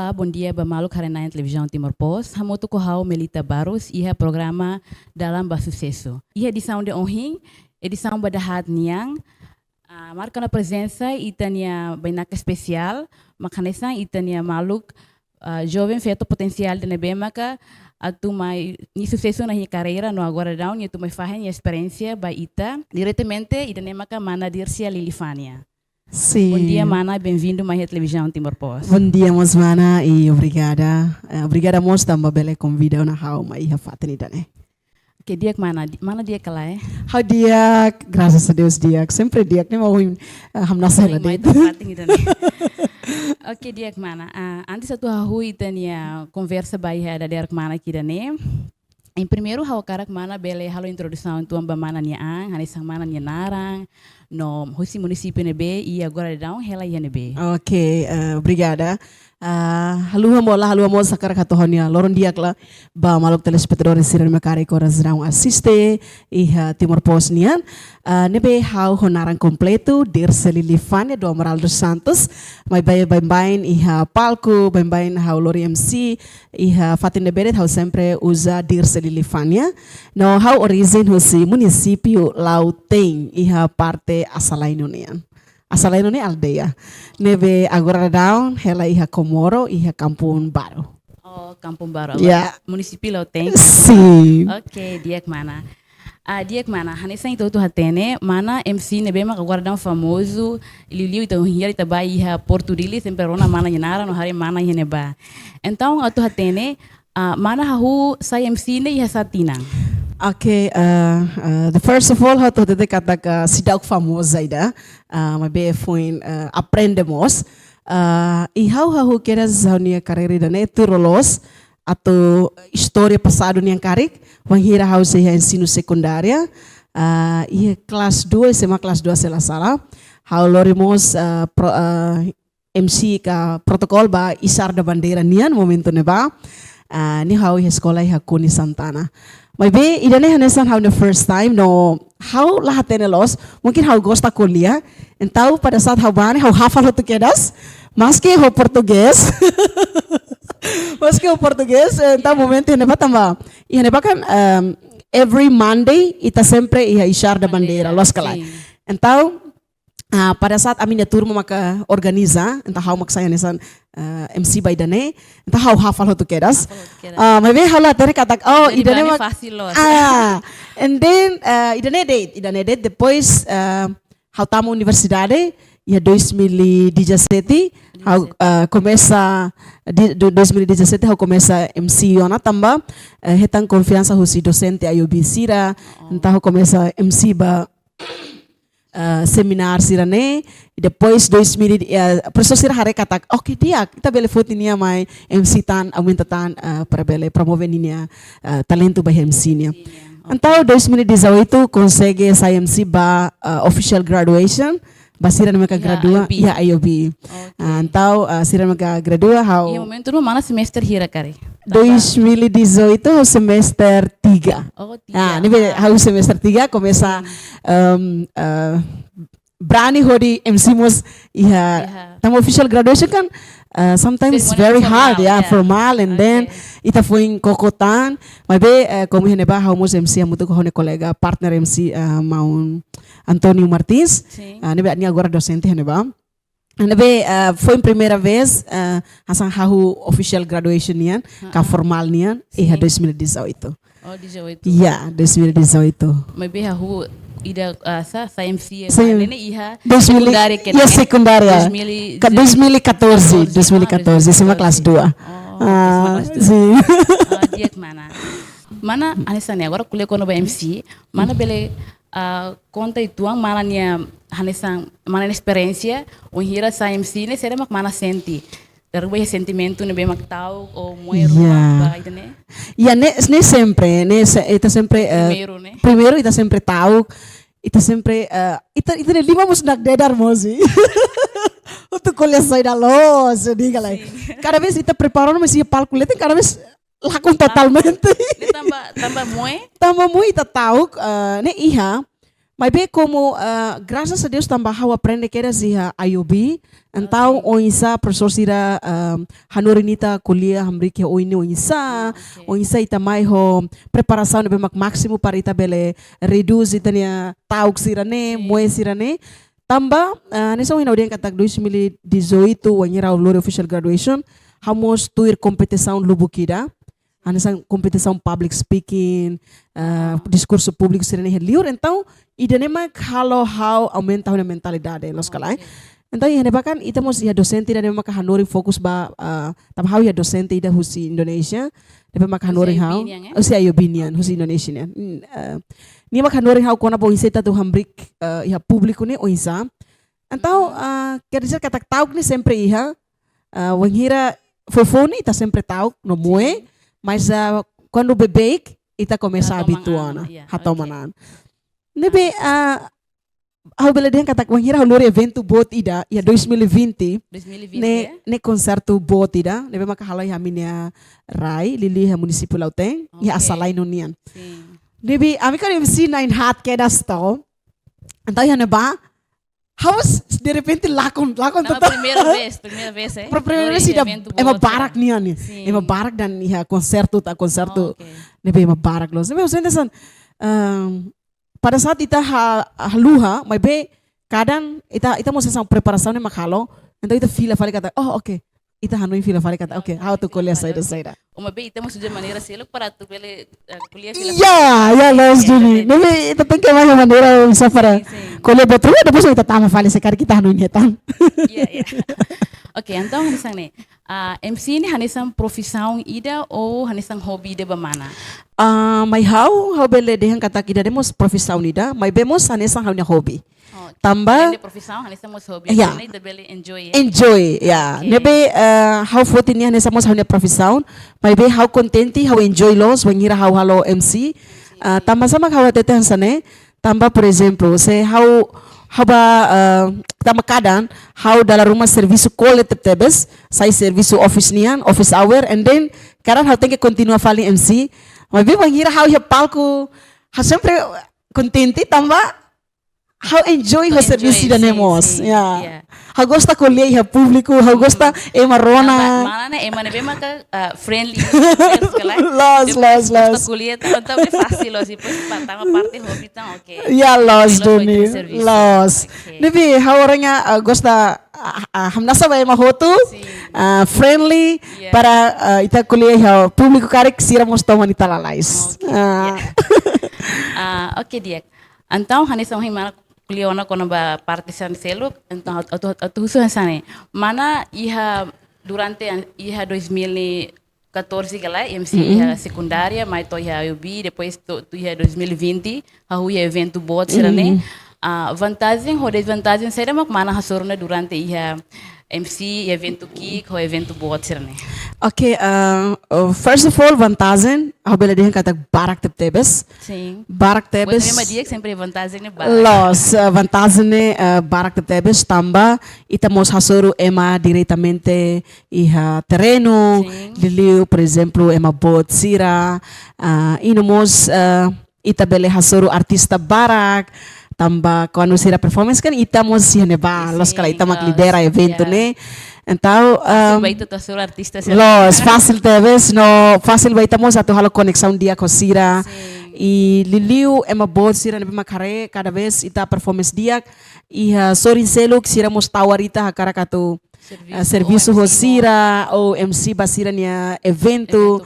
Olá, bom dia, Bamaluk Harena em Televisão Timor-Post. Hamoto Kohau Melita Barros, ia programa dalam Sucesso. Ia edição de honrim, edição Badahat Niang, marcando a presença e tania bainaca especial, macanesan e tania Maluk, jovem feito potencial de nebemaka, atu mai ni sucesso na minha carreira no agora down, e tu mai fahen experiência ba ita, diretamente e nemaka mana dirsia Lilifania. Sim. Bom dia, Mana. Bem-vindo à Televisão Timor-Post. Bom dia, Mos Mana, e obrigada. Obrigada, Mos, também pela convida na hau, mas ia fazer nada, né? Que dia que Mana dia que lá é? Hau dia, graças a Deus dia, sempre dia que nem mau hamna sela date. Ok, dia que Mana. Antes tu hau itania conversa baia da der que Mana aqui né? Em primeiro hau cara que Mana bele halo introdução tu amba Mana nia ang, hanisang Mana nia narang. No Husi município NB e agora dão ela e NB. Ok, obrigada. Haluha mo sakar katohonia loron dia kla ba maluk telespectadores siran makari koras rão assiste e Timor-Post nian. Nebe hau honaran completo dir Lilifania do Amaral dos Santos, mai bain e palco, bain hau Lori MC e fatin neberet hau sempre usa dir Lilifania. No hau origin husi município Lauteng e parte asalaino nian. Asalaino ni aldeia. Nebe agora down, ela ia Comoro e Kampung Baru. Oh, Kampung Baru. Yeah. Município Lauteng. Sim. Ok, dia que Mana. Dia que Mana, hanisa então tu hatene, Mana MC nebe mak agora down famoso, liliu então hia ita ia Porto Rico, sempre rona Mana nyanara no hari Mana ia neba. Então tu hatene, Mana hahu sai MC ne ia satina. Okay, the first of all, how to kata sidak famosa ida, mabe foi aprendemos. E how queres a carreira da neto rolos atau história passado niang karik, wanghira how se ensino secundária, e kelas 2 sema kelas 2 salah, how lorimos MC ka protokol ba isar da bandera nian momento ne ba, ni how sekolah Kuni Santana. Maybe idane hanesan how the first time no how lahat tenelos mungkin how gosta kuliah entau pada saat how bani how hafal ho tukedas maski ho português maski ho português entau momento ne batamba e ne bakan every Monday ita sempre ia ishar da bandeira los kalai entau pada saat aminya turma maka organiza entah how maksaya nesan MC by dane entah how hafal ho tukedas maybe hala tere katak oh idane mak and then idane date depois how tamu universidade ya 2017 how começa 2017 how começa MC ona tamba hetang confiança husi docente ayobi sira entah how começa MC ba seminar sirane depois 2000 professor sira hare katak okay dia kita bele foto niya mai MC tan aumenta tan para bele promover niya talento ba MC niya então 2018 consegue essa MC ba official graduation ba sira na gradua ya IOB então sira na gradua how e momento no mana semester hira kare 2018 semester 3. Oh, 3. Ini harus semester 3 começa berani hodi MC mos tam official graduation kan sometimes very hard formal and then ita foi em Cocotan mas como heneba how mos MC amuto ko hone colega partner MC Maun Antonio Martins nebe ni agora docente heneba Nabe foi a primeira vez hasan hahu official graduation nian ka formal nian 2018. Oh 18. Ya 2018. Maybe hahu ida sa MC nene iha secundária que ya secundária 2014 sama kelas 2. Sim. Dia que mana anisane agora kuliah kono ba MC mana bele conta itu mana nia hanesang mana experiência hira sa MC ne será mak mana senti terus sentimento ne mak tahu o moer ba itu ne ne sempre ne ita sempre primeiro ita sempre tahu ita sempre ita ne lima mus nak dedar mozi untuk kuliah sai da los diga lá cada vez ita preparando mas ia palco lete cada vez lakon totalmente tambah ita tahu ne iha Mas bem como, graças a Deus também eu aprende que era assim a IOB, então o isa professor sira hanorinita kuliah hamri que o ini o isa ita mai ho preparação de mak máximo para ita bele reduce ita nia tauk sira ne, moe sira ne. Tamba, nessa uma audiência que 2018 o anira o official graduation, vamos tuir competição lubukira. Nessa competição public speaking, discurso público sira ne liur, então ida nema kalau how aumenta a mentalidade los kalai. Então ia bahkan ita mos ia docente ida nema hanori fokus ba tam how ia docente ida husi Indonesia, depa mak hanori how usi ayo binian husi Indonesia ne. Ni mak hanori how kona bo iseta tu hambrik ia público ne o isa. Então quer dizer que tauk ni sempre ia wanghira fofone ita sempre tauk no moe, mas quando bebê ita começa a habituar na hatomanan. Nebe ao bela dia kata wanghira lori evento bot ida ia 2020 ne konsertu bot ida nebe maka halai haminia rai lili ha município Lauteng ia asalai nonian nebe ami kan MC nine hat kedas to então ia neba haus de repente lakon total primeira vez primeira vez ida ema barak nian ema barak dan ia konsertu nebe ema barak los nebe sentesan pada saat ita haluha, mas bem kadang ita mau sesang preparação ne makalo, então ita fila fale kata, oh okay, ita hanuin fila fale kata, okay, how to kuliah saida. Uma bem ita mau sudah maneira selo para tu bele kuliah fila. Ya, los Juni. Nebe ita tem que mais maneira bisa para kuliah betul, depois ita tama fale sekali kita hanuin hetan. Iya. Oke, então hanisang ne, MC ini hanisang profissão ida ou hanisang hobi de bamana? Mas how bele dehan kata kita demos profissão ida, mas bemos hanisang haunya hobi. Tamba profissão hanisang mos hobi, yeah. Ida bele enjoy. Enjoy, ya. Yeah. Nebe how fotin niya hanisang mos haunya profissão, mas be how contenti, how enjoy los, wangira how halo MC. Tamba sama how tetehan sane, tamba por exemplo, se how tama kadang how dalam rumah serviço collective tebes sai serviço office nian office hour and then kadang how tem que continua faling MC mas bem wangira how ia palco how sempre contente tamba how enjoy o serviço da nemos how gosta colher ia público how gosta ema rona mana ne ema ne bem maka friendly los gosta colher então é fácil los depois tama parte hobby então okay ya los Doni los nebi how orangnya gosta hamnasa ba ema hotu friendly para ita colher ia público karek sira mos toma ni talalais okay dia então hanisang himana kuliah ona kono ba partisan selo então atu sana mana iha durante iha 2014 kala MC iha secundária mas to iha UB depois tu iha 2020 hu iha evento bot serane vantagem ou desvantagem será mak mana hasorna durante iha MC evento kick ou evento bot serane. Okay, first of all vantagem ao bela dia kata barak tebes. Sim. Barak tebes. Pois dia que sempre vantagem ne barak. Los vantagem ne barak tebes tamba ita mos hasoro ema diretamente iha terreno, liliu por exemplo ema bot sira, inomos ita bele hasoro artista barak. Tamba quando sira performance kan ita mos neba los kala ita mak lidera evento ne então baita tasur artista los fácil talvez no fácil baita mos atu halo conexão dia com sira e liliu ema bot sira nebe makare cada vez ita performance dia e sorin seluk sira mos tawarita hakara katu serviço Rosira ou MC Basira nia evento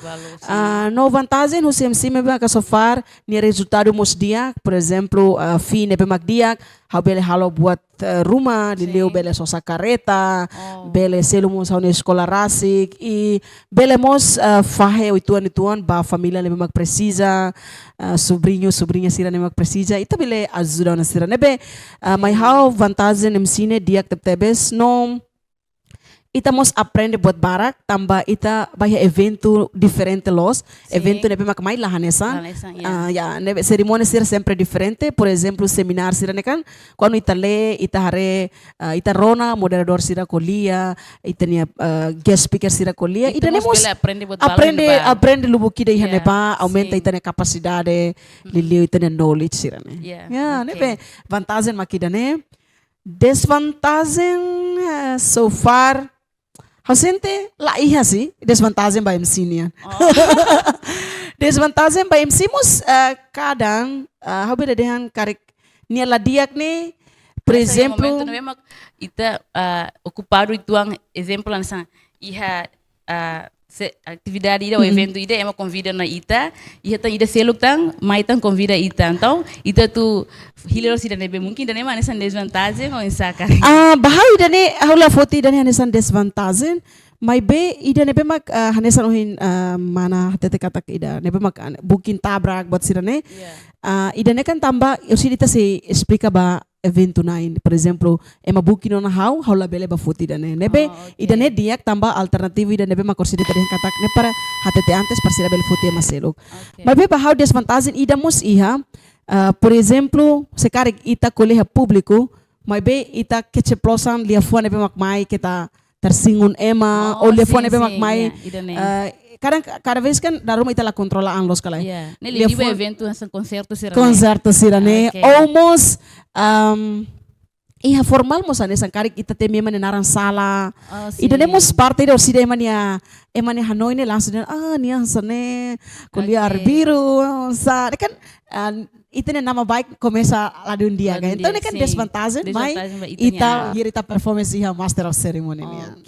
no vantagem o MC me vai sofar nia resultado mos dia por exemplo fim nebe mak dia how bele halo buat rumah lileu bele sosa careta bele selo mos na escola rasik e bele mos fahe ituan ba família nebe mak precisa sobrinha sira nebe mak precisa ita bele ajuda na sira nebe mas how vantagem MC ne dia tebes no ita mos aprende buat barak, tambah ita banyak evento diferente los, evento nebe mak mai lahanesan, ya nebe cerimônia sira sempre diferente, por exemplo seminar sira kan, quando ita le, ita hare, ita rona moderador sira kolia, ita nia guest speaker sira kolia, ita nemos aprende lubukida iha neba, aumenta ita nia capacidade, liliu ita nia knowledge sira ne. Ya nebe vantagem makida ne, desvantagem so far. Hasente lá ia sih desvantagem ba MC niya. Desvantagem ba MC mos kadang habida dehan karik niya ladiak ni, por exemplo, momento memang ita ocupado itu ang exemplo nasa iha atividade ida o evento ida ema convida na ita ida seluk tang mai tang convida ita, então ita tu hilero sida nebe mungkin dan ema nessa desvantagem ou insaka bahau ida ne haula foti ida ne nessa desvantagem, mai be ida nebe mak hanesan ohin mana tete katak ida nebe mak bukin tabrak buat sida ne ida ne kan tambah usidita se explica ba evento nain, por exemplo, ema bukin na hau la bele ba foti ida ne nebe ida ne diak tambah alternatif ida nebe mak usidita den katak ne para hatete antes para sida bele foti ema seluk. Mai be bahau desvantagem ida mus iha, por exemplo, sekarang ita kuliah público, mai be ita keceplosan lia fua nebe mak mai kita tersinggung ema, ou lia fua nebe mak mai cada vez kan da rumah ita la controlaan los kala. Nele liba evento nasa concerto sira ne. Almost iha formal mo sana sangkarik ita temi man naran sala. Ida nemos parte da sida emani Hanoi ne langsung niya sane kuliah biru sa kan ita ne nama baik começa lá de dia kan. Então ne kan desvantagem mai ita hier ita performance iha master of ceremony niya.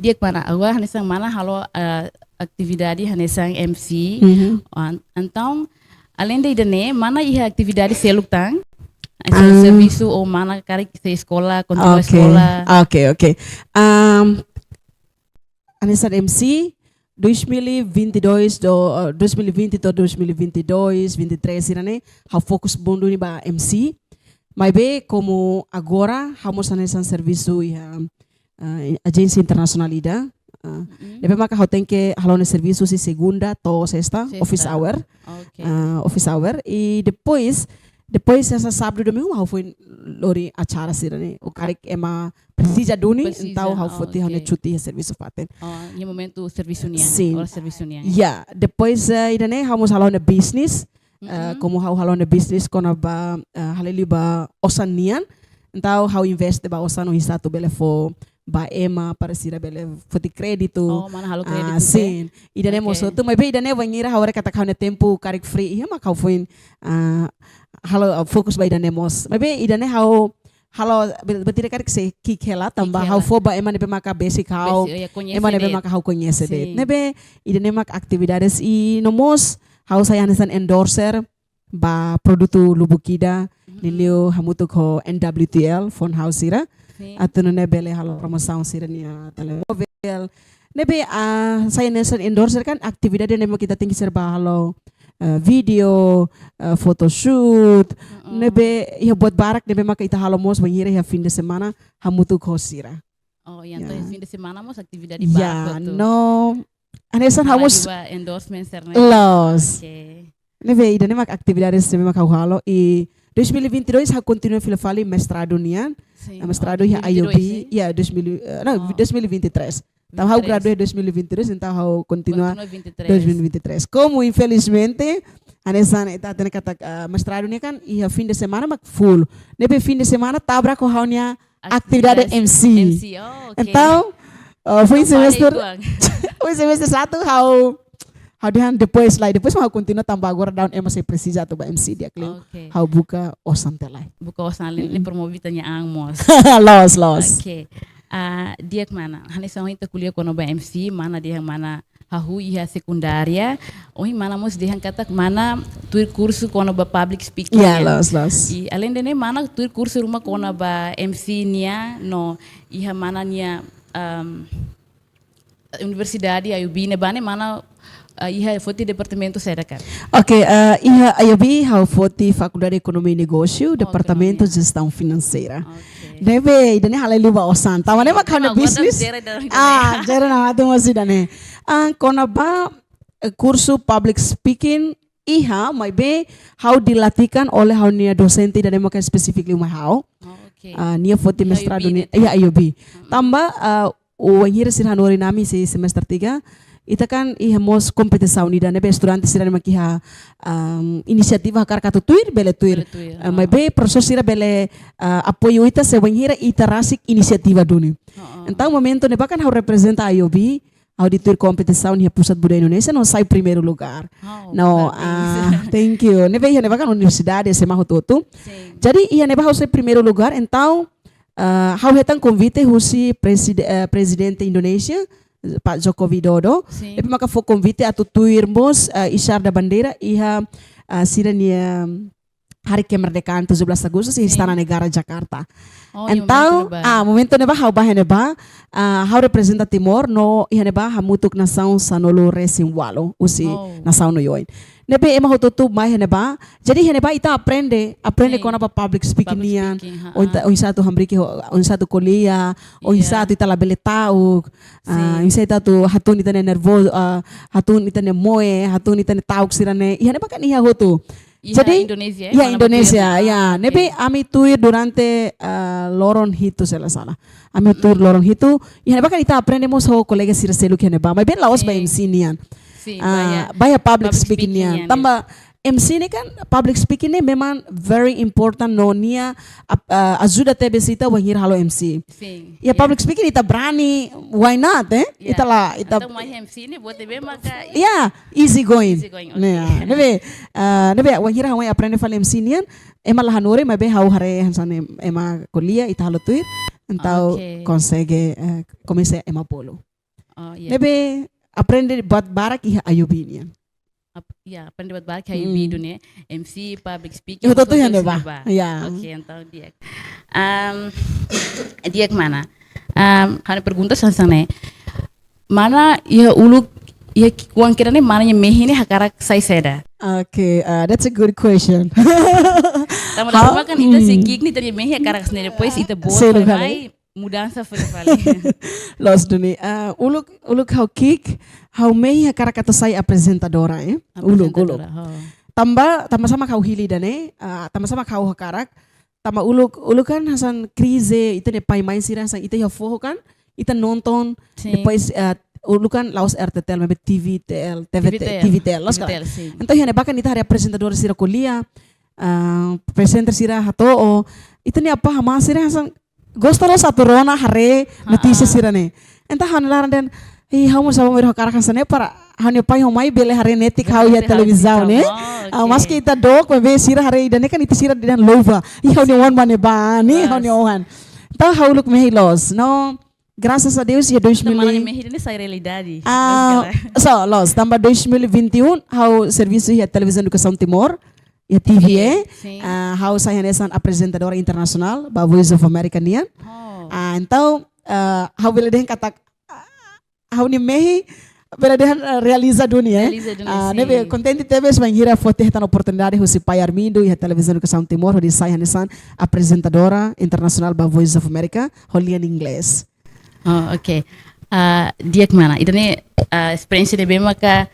Dia mana agora hanesang mana halo atividade hanesang MC. Então além da idane mana iha atividade seluk tang serviço ou mana kari se escola continua escola. Okay. Hanesang MC 2022 2020 to 2022, 23 irane ha fokus bondo ni ba MC. Mas be como agora vamos hanesang serviço iha agência internacionalidade. Depois maka hau tem que halone serviço si segunda to sexta office hour. Office hour e depois essa sábado domingo hau foi lori acara sirane. O karik ema precisa duni então hau foti hau ne cuti serviço faten. Em momento serviço nia. Ora serviço nia. Yeah, depois idane hau mos halone business. Como hau halone business kona ba haleli ba osan nian. Então hau investe ba osan no hisato bele fo ba ema para sira bele foti crédito. Mana halo crédito. Sim. Ida ne moso tu, mas be ida ne vangira hawara kata kau ne tempo karik free. Iya mak hau foin halo fokus ba ida ne mos. Mas be ida ne hau halo betira karik se kikela tambah hau fo ba ema ne be maka basic hau. Ema ne be maka hau conhece det. Ne be ida ne mak actividades e no mos hau saya hanesan endorser ba produto lubukida nilio hamutu ko NWTL phone house sira. Atau ne bele halo promoção sira nia telemóvel. Nebe saya nesen endorser kan aktividade nebe kita tinggi serba halo video, photoshoot. Nebe ia buat barak nebe maka ita halo mos banhira ya fim de semana hamutu ko sira. Yang to fim de semana mos aktividade barak tu. No. Anesan hamos endorsement serna. Los. Nebe ida ne mak aktividades nebe maka halo e 2022 ha continua filafali mestrado nian. Mestrado ya IOB, ya 2023. Então eu graduei em 2022, então eu continuo em 2023. Como infelizmente, a nessa está tendo que mestrado ni kan ia fim de semana mak full. Nebe fim de semana tabra com a minha atividade MC. Então, foi semestre, foi semestre satu how dihan depois mau continua tambah agora down masih precisa tu ba MC dia claim how buka osan telai ini promovitanya angmos los dia mana hanesang itu kuliah kono ba MC mana dia mana hahu iha sekundaria mana mos dia katak mana tur kursu kono ba public speaking los i além dene mana tur kursu rumah kono ba MC nia no iha mana nia universidade IUB ne bane mana Ia foti departamento seda kan. Ok, iha ayabi hau foti Faculdade de Economia e Negócio, Departamento de Gestão Financeira. Okay. Nebe, idane halai luba osan. Tawa nema kana business. Jera na atu masih dane. Kona ba kursu public speaking iha mai be hau dilatihkan oleh hau nia docente dan nema specifically mai hau. Okay. Nia foti mestrado ni iya ayubi. Tamba wahira sirhanori nami si semester 3. Ita kan iha mos kompetisaw ni dan nebe estudante sira nema kiha inisiativa hakar katu tuir bele tuir. Mai be professor sira bele apoio ita se wahira ita rasik inisiativa duni. Então momento neba kan hau representa ayubi. Auditor kompetisaw ni Pusat Budaya Indonesia no sai primeiro lugar. No, thank you. Nebe ia neba kan universidade SMA Hututu. Jadi ia neba hau sai primeiro lugar. Então hau hetang convite husi presidente Indonesia Pak Joko Widodo. Epi maka fo convite atu tuirmos Isar da Bandeira iha sirania Hari Kemerdekaan 17 Agustus di Istana Negara Jakarta. Então, momento neba hau bah neba hau representa Timor no iha neba hamutuk nação sanolo resim walo usi nação no yoin. Nebe ema hotutu mai neba. Jadi neba ita aprende kona pa public speaking nian. O satu hambriki o satu kuliah, o satu ita labele tau. Isa ita tu hatun ita nervoso, hatun ita moe, hatun ita tauk sirane. Iha neba kan iha hotu. Jadi Indonesia, ya. Nebe ami tuir durante loron hitu salah. Ami tuir loron hitu. Iha neba kan ita aprendemos ho kolega sira selu kia neba. Mai ben laos ba MC nian. Baya public speaking nian. Tamba MC ni kan public speaking ni memang very important no nia ajuda tebe sita wahir halo MC. Ya public speaking ita berani, why not ita lah ita. Atau mai MC ni buat tebe maka. Ya, easy going. Okay. Nebe wahir hawai aprende fal MC nian. Ema lah hanore mai be hau hare hansane ema kuliah ita halo tuir. Então consegue comece ema polo. Nebe aprende buat barak iha ayubi nian. Ya, pendapat baik kayak dunia MC public speaking. Itu tuh yang deba. Ya. Oke, então dia. Dia kemana? Hani pergunta sansane. Mana ya uluk ya uang kirane mana yang mehi ni hakarak saya seda. Okay, that's a good question. Tama kan ita si gig ni tadi mehi hakarak sendiri depois ita boa mai mudança foi Los duni. Uluk how kick, how may hakara kata saya apresentadora Uluk. Tamba sama kau hili dane, tamba sama kau hakarak. Tamba uluk kan hasan krize ita ne pai main siran sang ita ya foho kan, ita nonton depois uluk kan laos RTTL mebe TVTL los kan. Então ya ne bakan ita hari apresentadora sira kuliah, presenter sira hato ita ne apa hama sira hasan Gostalo satu rona hare notícia sirane. Entah hanlaran dan hau sama mereka karakan sana para hanya pai homai bele hare netik hau ya televisão ne. Mas kita dok bebe sira hare idane kan itu sira dan lova. Hau ni wan mane bani hau ni wan. Entah hau luk mehi los. No, graças a Deus ya 2000. Malah mehi ini saya realidade. So los tambah 2021 hau serviço ya televisão educação Timor. Ya TVA, hau saya nesan apresentadora internasional, ba Voice of America nian. Então, hau bela dehen kata, hau ni mehi, bela dehen realiza dunia. Nebe contente teve sebangira foto hetan oportunidade husi Pai Armindo e a televisão educação Timor, hodi saya nesan apresentadora internasional ba Voice of America, holian inglês. Oh, oke. Dia kemana? Itu nih experience de bema ka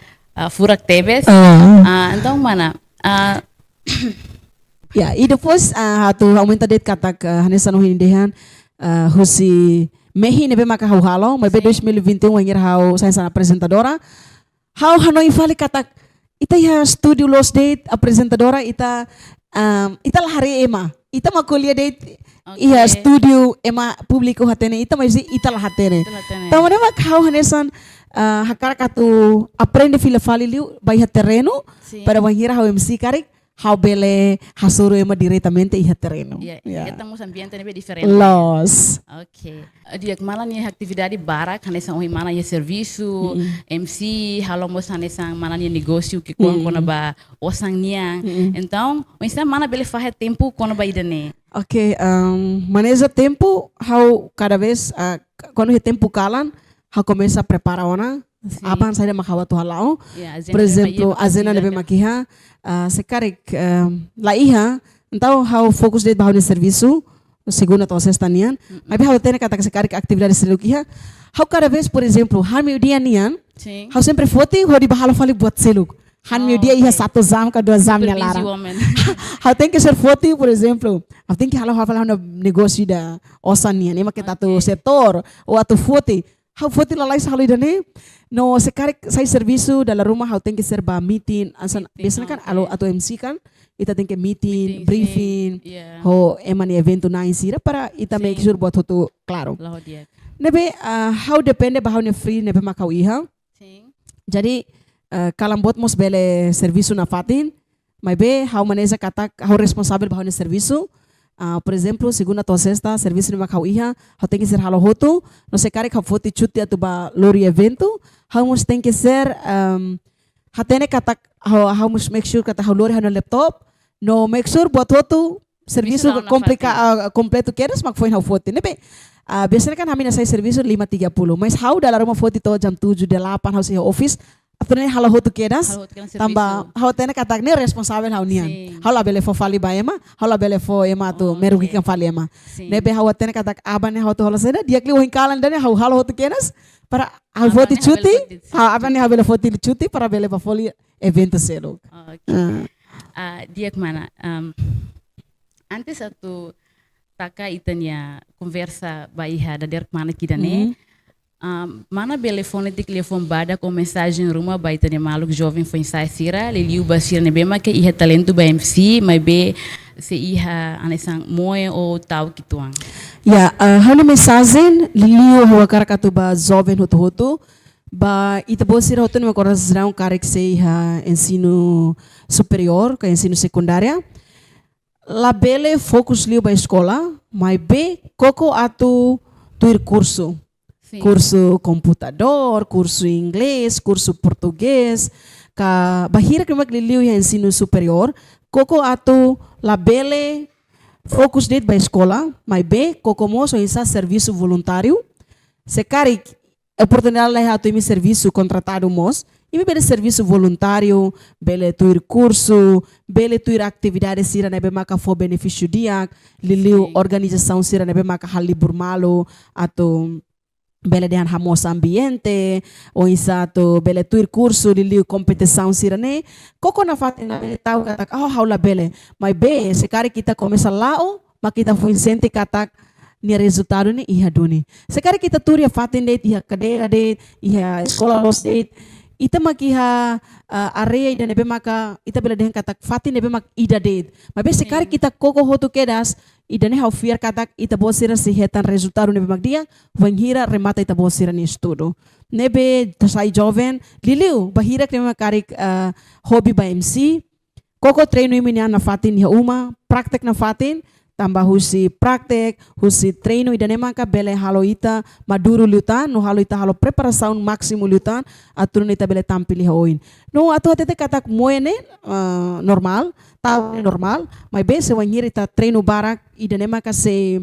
furak tebes. Então mana? Ya, e depois hatu aumenta det katak hanesan no hindehan husi mehi nebe maka hau halo, mebe 2021 wangir hau saya apresentadora. Hau hanoi fali katak ita ya studio los date apresentadora ita lah hari ema. Ita makuliah date iya studio ema publiko hatene ita mas ita lah hatene. Tahu neba hau hanesan hakar katu aprende fila fali liu bai terreno para wangir hau MC karik. Hau bele hasuru ema diretamente iha terreno. Estamos ambiente nebe diferente. Los. Okay. Dia kemana nih aktividade barak hanesan ohi mana ya serviço, MC, halomos hanesan mana nih negócio que kona ba osang niang. Então, o mana bele fahe tempo kona ba idane. Okay, maneja tempo hau cada vez quando o tempo calan, hau começa a preparar ona Aban saya makawa tu halau. Yeah, Por exemplo, a zena nebe makiha, sekarik laiha, então how focus date bahau ni serviço, segunda to sexta nian, mas how tene kata sekarik atividade selukiha, how cada vez, por exemplo, han meu dia nian, Sim. how sempre foti, ho di bahalo fali buat seluk. Han meu dia ia satu jam ka dua jam nya lara. How tem que ser foti, por exemplo, how tem que halo falar no negócio da osania, nem makita tu setor ou atu foti. How foti lalai sa halo idane, no sekarik sai serviço dalam rumah how tem que ser ba meeting, ansan biasanya kan alo atau MC kan, ita tem que meeting, briefing, ho emani evento na insira para ita make sure buat tu claro. Nebe how depende bahau ne free nebe makau iha. Jadi kalam bot mos bele serviço na fatin, mas be how maneja katak how responsável bahau ne serviço. Por exemplo, segunda to sexta, serviço ni makau iha, how tem que ser halo hotu, no se kare ka foti chuti atu ba lori evento, how mos tem que ser hatene katak how mos make sure kata how lori hano laptop, no make sure buat hotu serviço completo queres mak foi how foti, nebe. Biasanya kan kami nasai serviço 5.30, mas how dalam rumah foti to jam 7, 8 how sih office. Atrene halo hotu kedas, tamba hau tene katak ne responsável hau nian. Hau la bele fo fali ba ema, hau la bele fo ema tu merugi kan fali ema. Nebe hau tene katak abane hau tu halo seda, dia kli uhin kalan dane hau halo hotu kedas para hau foti cuti, abane hau bele foti cuti para bele ba foli evento selo. Dia kemana? Antes satu taka itanya conversa baiha da der kemana kita ne. Mana telefone de telefone bada com mensagem ruma baita de maluco jovem foi ensai sira leliu basir ne bema que ia talento ba MC mas be se ia anesang moe ou tal kituang. Ya, hana mensagem leliu ho karakatu ba jovem hoto ba ita bosira hoto ne coração cara que se ia ensino superior, que ensino secundária. La bele focus liu ba escola, mas be coco atu tuir curso. Sim. Curso computador, curso inglês, curso português, ka bahira que magliliu ya ensino superior, koko atu la bele focus date ba escola, mas be koko mo so insa serviço voluntário, se cari oportunidade lá atu imi serviço contratado mos, imi bele serviço voluntário, bele tuir curso, bele tuir atividade sira na be maka fo benefício dia, liliu organização sira na be maka halibur malo atu bele dehan hamos ambiente ou isato bele tuir curso liliu competição sirane koko na fatina bele tau katak haula bele mas be se kari kita começa lao makita foi sente katak ni resultado ni iha duni se kari kita turia fatin det iha cadeira det iha escola los det ita makiha area ida nebe maka ita bele dehan katak fatin nebe mak ida det mas be se kari kita koko hotu kedas ida ne hau fiar katak ita bosira si hetan resultado nebe mak dia vanghira remata ita bosira ni estudo nebe sai jovem liliu bahira krema karik hobby ba MC koko treino iminya na fatin ya uma praktek na fatin tambah husi praktek husi treino ida ne maka bele halo ita maduro lutan no halo ita halo preparação máximo lutan aturun ita bele tampili hoin no atu atete katak moene normal normal, mas bem se vanhir ita treino barak ida ne maka se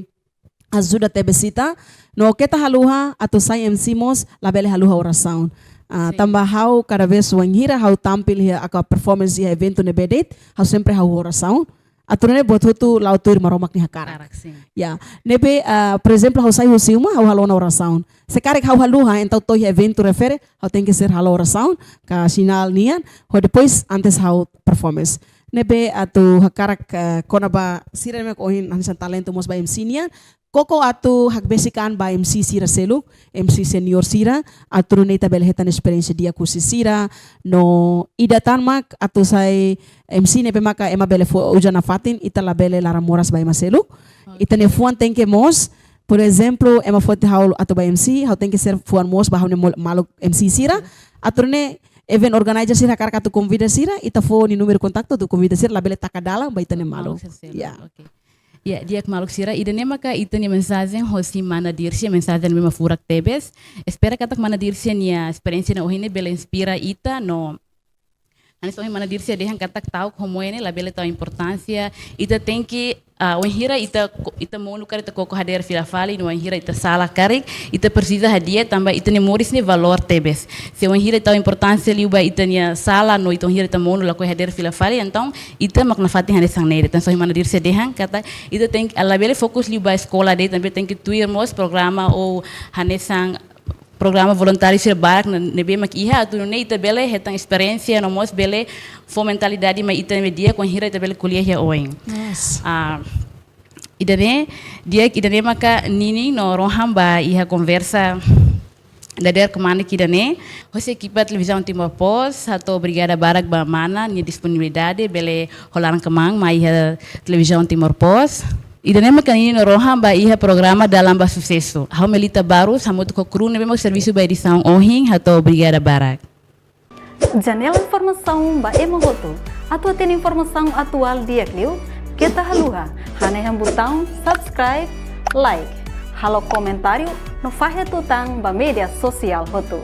ajuda tebesita no kita haluha atau sai MC mos la bele haluha oração tambah hau cada vez vanhira hau tampil ya aka performance ya evento ne bedet hau sempre hau oração aturane buat hutu lautur maromak ni hakarak ya nebe por exemplo hau sai husiuma hau halona oração se karek hau haluha então to evento refere hau tem que ser halo oração ka sinal nian ho depois antes hau performance nebe atu hakarak kona ba sira mek ohin hansan talento mos ba MC nian koko atu hak basican ba MC sira seluk MC senior sira atu neta belhetan experiência dia kursi sira no idatan mak atu sai MC nebe maka ema bele fo ujana fatin ita la bele lara moras ba ema seluk ita ne fuan tem que mos por exemplo ema fote haul atu ba MC hau tem que ser fuan mos ba hau ne maluk MC sira atu ne event organizer sira karka tu convida sira ita fo ni número contato tu convida sira la bele takadala ba ita ne malo ya ya dia maluk sira ida ne maka ita ni mensagem hosi mana dirse mensagem me furak tebes espera katak mana dirse nia experiência na ohine bele inspira ita no anis ohin mana dirse dehan katak tahu como ene la bele tau importância ita tem que o hira ita monu kare ita koko hader filafali no hira ita sala kare ita precisa hadia também ita memoris ni valor tebes se o hira ita importância liuba ita nia sala no ita hira ita monu la ko hader filafali então ita makna fati hane sang nere então so mana dir sedehang kata ita tem ala bele fokus liuba escola de também tem que tuir mos programa ou hane sang programa voluntário ser barak na nebe mak iha tu ne ita bele hetang experiência no mos bele fo mentalidade ma ita media com hira ita bele kuliah ya oing Yes. idane maka nini no roham ba iha conversa dader kemana kidane hose equipa televisão Timor Pos atau brigada barak ba mana ni disponibilidade bele holarang kemang ma iha televisão Timor Pos. Idane makanini no roham ba iha programa dalam ba sucesso. Hau melita baru samuto ko kru nebe mo serviço ba edição Ohing atau brigada barak. Janela informação ba emogoto. Atu tem informação atual dia kliu. Kita haluha. Hane yang botão subscribe, like. Halo comentário no fahe tutang ba media sosial hotu.